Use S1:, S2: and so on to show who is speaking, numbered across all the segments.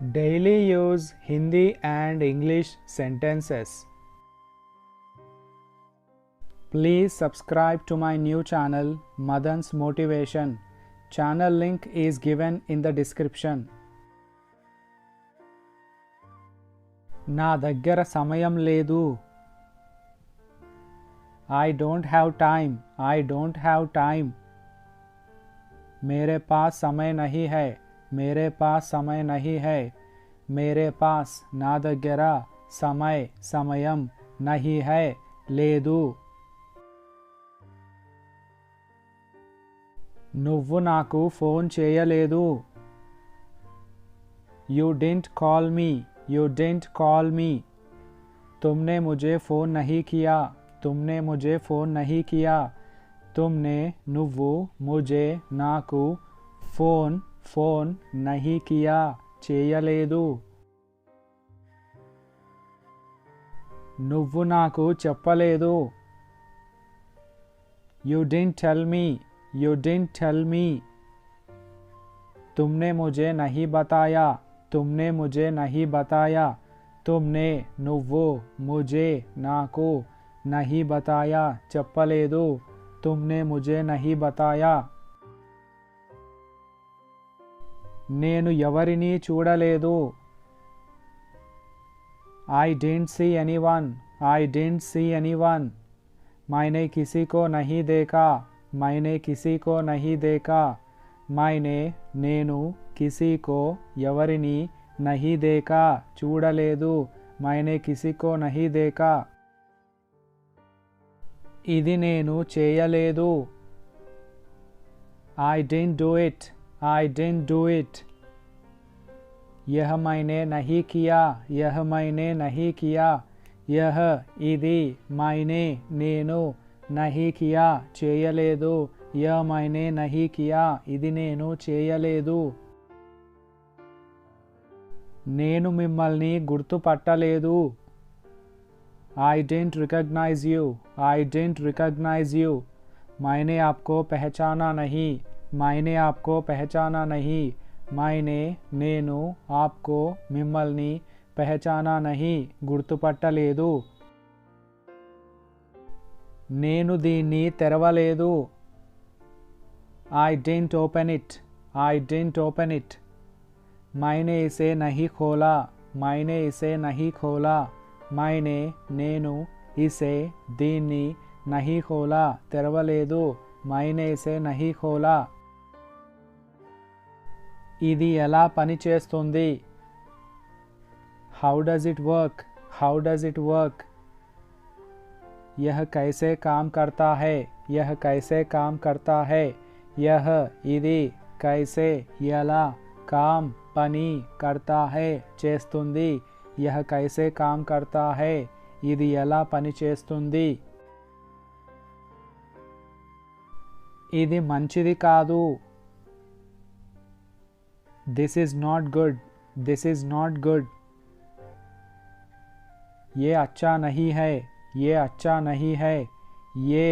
S1: Daily use Hindi and English sentences. Please subscribe to my new channel Madan's Motivation. Channel link is given in the description. నా దగ్గర సమయం లేదు. I don't have time. I don't have time. मेरे पास समय नहीं है. मेरे पास समय नहीं है. मेरे पास నా దగ్గర సమయం नहीं है లేదు. నువ్వు నాకు ఫోన్ చేయలేదు. You didn't call me. You didn't call me. तुमने मुझे फ़ोन नहीं किया. तुमने मुझे फ़ोन नहीं किया. तुमने నువ్వు मुझे నాకు ఫోన్ नहीं किया చేయలేదు. నువ్వు నాకు చెప్పలేదు. You didn't tell me. You didn't tell me. तुमने मुझे नहीं बताया. तुमने मुझे नहीं बताया. तुमने నువ్వు मुझे నాకు नहीं बताया చెప్పలేదు. तुमने मुझे नहीं बताया. నేను ఎవరిని చూడలేదు. I didn't see anyone. I didn't see anyone. मैंने किसी को नहीं देखा. मैंने किसी को नहीं देखा. मैंने నేను किसी को ఎవరిని नहीं देखा చూడలేదు. मैंने किसी को नहीं देखा. ఇది నేను చేయలేదు. I didn't do it. I didn't do it. यह मैंने नहीं किया. यह मैंने नहीं किया. यह ఇది मैंने నేను नहीं किया చేయలేదు. यह मैंने नहीं किया ఇది నేను చేయలేదు. నేను మిమ్మల్ని గుర్తుపట్టలేదు. I didn't recognize you. I didn't recognize you. मैंने आपको पहचाना नहीं. मैंने आपको पहचाना नहीं. मैंने నేను आपको మిమ్మల్ని पहचाना नहीं గుర్తుపట్టలేదు. నేను దీన్ని తెరవలేదు. I didn't open it. I didn't open it. मैंने इसे नहीं खोला. मैंने इसे नहीं खोला. मैंने నేను इसे దీన్ని नहीं खोला తెరవలేదు. मैंने इसे नहीं खोला. ఇది ఎలా పనిచేస్తుంది? How does it work? How does it work? यह कैसे काम करता है? यह कैसे काम करता है? यह ఇది कैसे ఎలా काम పని करता है చేస్తుంది. यह कैसे काम करता है ఇది ఎలా పని చేస్తుంది. ఇది మంచిది కాదు. This is not good. This is not good. ये अच्छा नहीं है. ये अच्छा नहीं है. ये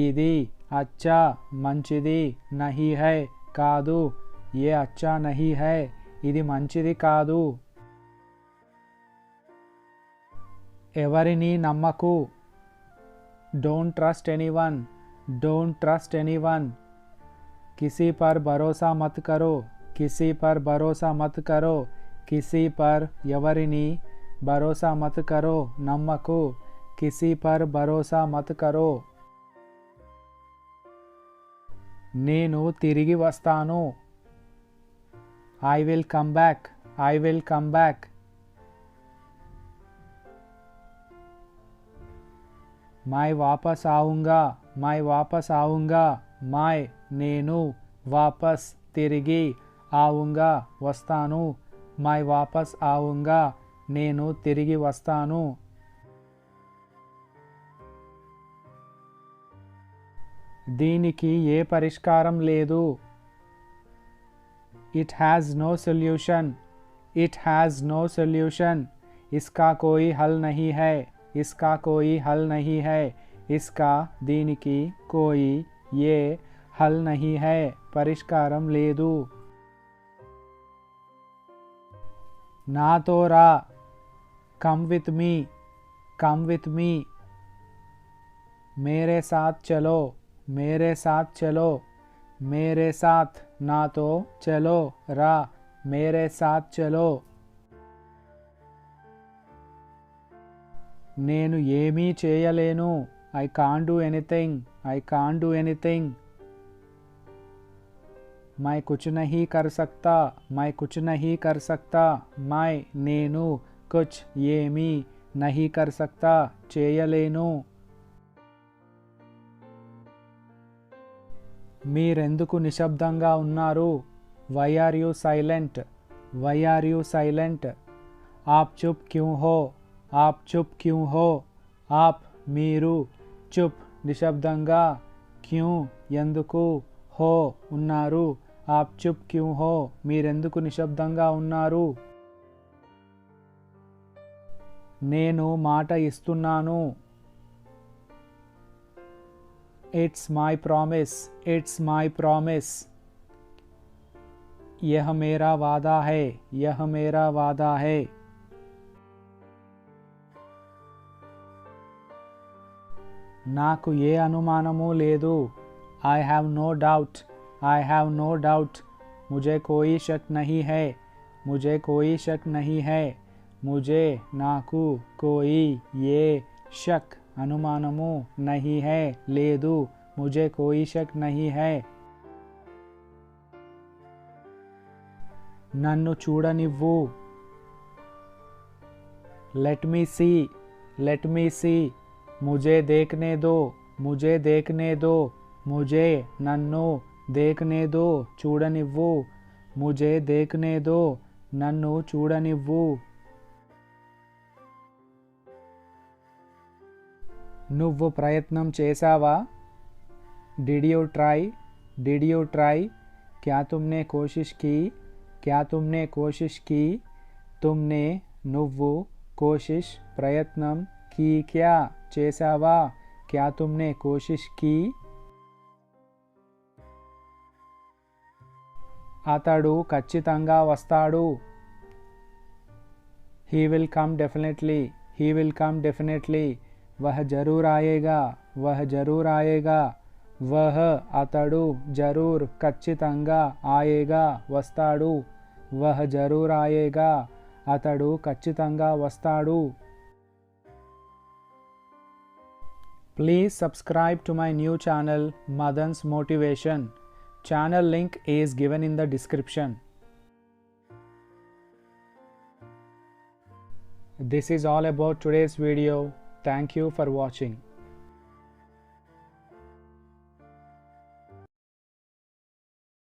S1: ఇది अच्छा మంచిది नहीं है కాదు. ये अच्छा नहीं है ఇది మంచిది కాదు. ఎవరిని నమ్మకు. Don't trust anyone. Don't trust anyone. किसी पर भरोसा मत करो. किसी पर भरोसा मत करो. किसी पर ఎవరిని భరోసా మत करो నమ్మకు. किसी पर भरोसा मत करो. నేను తిరిగి వస్తాను. I will come back. I will come back. मैं वापस आऊँगा. मैं वापस आऊँगा. मैं నేను वापस తిరిగి ఆऊँगा వస్తాను. मैं वापस आऊँगा నేను తిరిగి వస్తాను. దీనికి ఏ పరిష్కారం లేదు. It has no solution. It has no solution. इसका कोई हल नहीं है. इसका कोई हल नहीं है. इसका దీనికి कोई ये हल नहीं है పరిష్కారం లేదు. నాతో రా, come with me, come with me. మేరే సాత్ చలో, మేరే సాత్ చలో, మేరే సాత్ నాతో, చలో రా, మేరే సాత్ చలో. నేను ఏమీ చేయలేను, I can't do anything, I can't do anything. मैं कुछ नहीं कर सकता, मैं कुछ नहीं कर सकता, मैं నేను कुछ ఏమీ नहीं कर सकता చేయలేను. మీరెందుకు నిశ్శబ్దంగా ఉన్నారు, why are you silent, why are you silent. आप चुप क्यों हो, आप चुप क्यों हो, आप మీరు, చుప్ నిశ్శబ్దంగా, క్యూ ఎందుకు, హో ఉన్నారు, आप चुप क्यों हो మీరెందుకు నిశ్శబ్దంగా ఉన్నారు. నేను మాట ఇస్తున్నాను, it's my promise, it's my promise. यह मेरा वादा है, यह मेरा वादा है. నాకు ఏ అనుమానము లేదు, I have no doubt, I have no doubt. मुझे कोई शक नहीं है, मुझे कोई शक नहीं है, मुझे नाकू कोई ये शक अनुमानमु नहीं है लेदु, मुझे कोई शक नहीं है. నన్ను చూడనివ్వు, लेट मी सी, लेट मी सी. मुझे देखने दो, मुझे देखने दो, मुझे నన్ను देखने दो చూడనివ్వు, मुझे देखने दो నన్ను చూడనివ్వు. నువ్వు ప్రయత్నం చేసావా, did you try, did you try. क्या तुमने कोशिश की, क्या तुमने कोशिश की, तुमने నువ్వు, कोशिश ప్రయత్నం, की क्या చేసావా, क्या तुमने कोशिश की. అతడు ఖచ్చితంగా వస్తాడు, he will come definitely, he will come definitely. वह जरूर आएगा, वह जरूर आएगा. वह అతడు, జరూర్ ఖచ్చితంగా, ఆయేగా వస్తాడు, वह जरूर आएगा అతడు ఖచ్చితంగా వస్తాడు. Please subscribe to my new channel Madan's Motivation. Channel link is given in the description. This is all about today's video. Thank you for watching.